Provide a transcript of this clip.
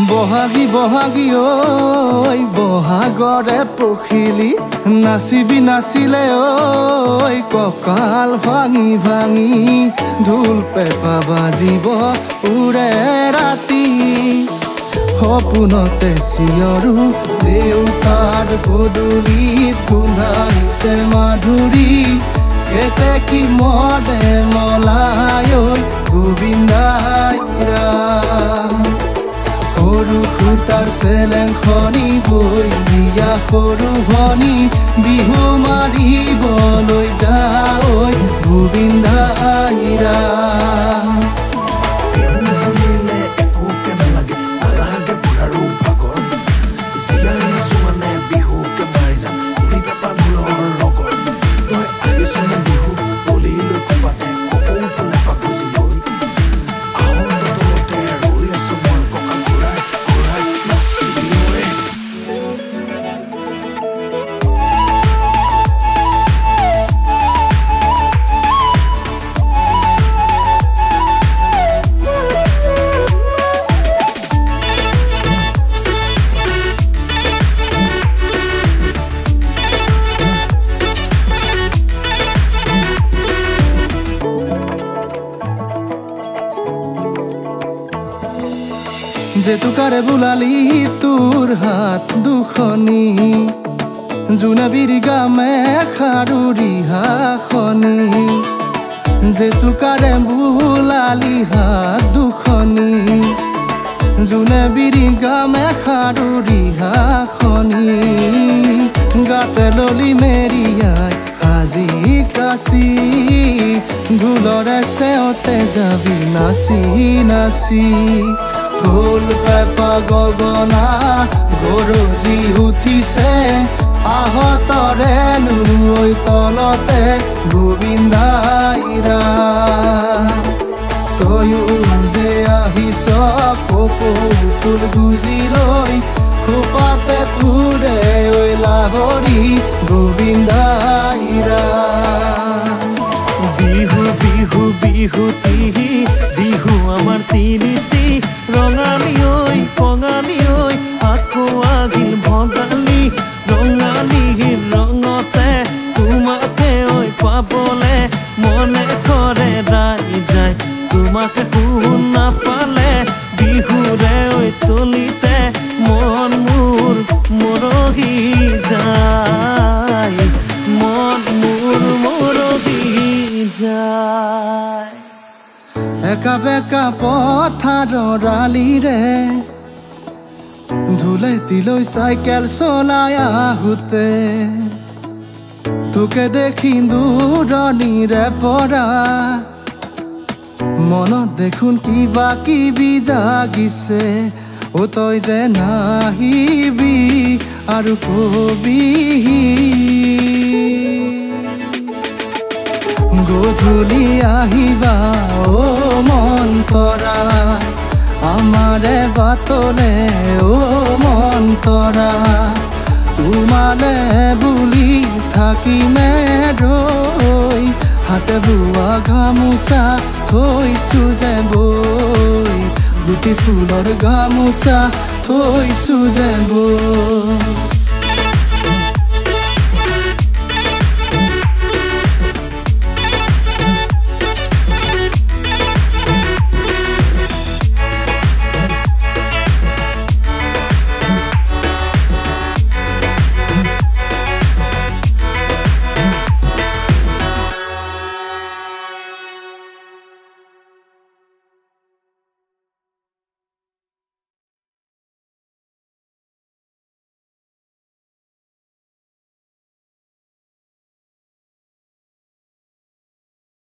বহাগী বহাগী ঐ বহাগৰে পখিলি নাচিবি নাচিলে ঐ কঁকাল ভাঙি ভাঙি ঢোল পেঁপা বাজিব উৰে ৰাতি সপোনতে চিঞৰো দেউতাৰ পদূলিত গোন্ধাইছে মাধুৰী কেতেকী মদে মলাই ঐ গোবিন্দাই ৰাম সৰু খুটাৰ চেলেংখনি বৈ দিয়া সৰু ভনী বিহু মাৰিবলৈ যাওঁ ঐ গোবিন্দাই ৰাম জেতুকাৰে বোলালি তোৰ হাত দুখনি জোনে বিৰি গামে খাৰুৰি হাখনি জেতুকাৰে বোলালি হাত দুখনি জোনে বিৰি গামে খাৰুৰি হাখনি গাতে ললি মেৰিয়াই সাজি কাচি ঢোলৰে চেওঁতে যাবি নাচি নাচি ঢোল পেঁপা গগনা গৰজি উঠিছে আহতৰে নৈ তলতে গোবিন্দাই ৰাম তয়ো যে আহিছ কপৌ ফুল গুজি লৈ খোপাতে ফুৰে ঐ লাহৰি গোবিন্দাই ৰাম বিহু বিহু বিহুতি বিহু আমাৰ তিনিটি ৰঙালী ঐ কঙালী ঐ আকৌ আহিল ভগালী ৰঙালীৰ ৰঙতে তোমাকে ঐ পাবলে মনে কৰে ৰাইজাই তোমাকে শুন নাপালে বিহুৰে ঐ তলিতে মন মোৰ মৰহি যায় মন মোৰ মৰহি যায় একা বেকা পথাৰৰ আলিৰে ধুলেতি লৈ চাইকেল চলাই আহোঁতে তোকে দেখি দূৰণিৰে পৰা মনত দেখোন কিবা কিবি জাগিছে অ তই যে নাহিবি আৰু কবি গধূলি আহিবা ও মন তৰা আমাৰে বাটলে ও মন তৰা তোমালে বুলি থাকিমে ৰৈ হাতে বোৱা গামোচা থৈছো যে বৈ গুটি ফুলৰ গামোচা থৈছো যে বৈ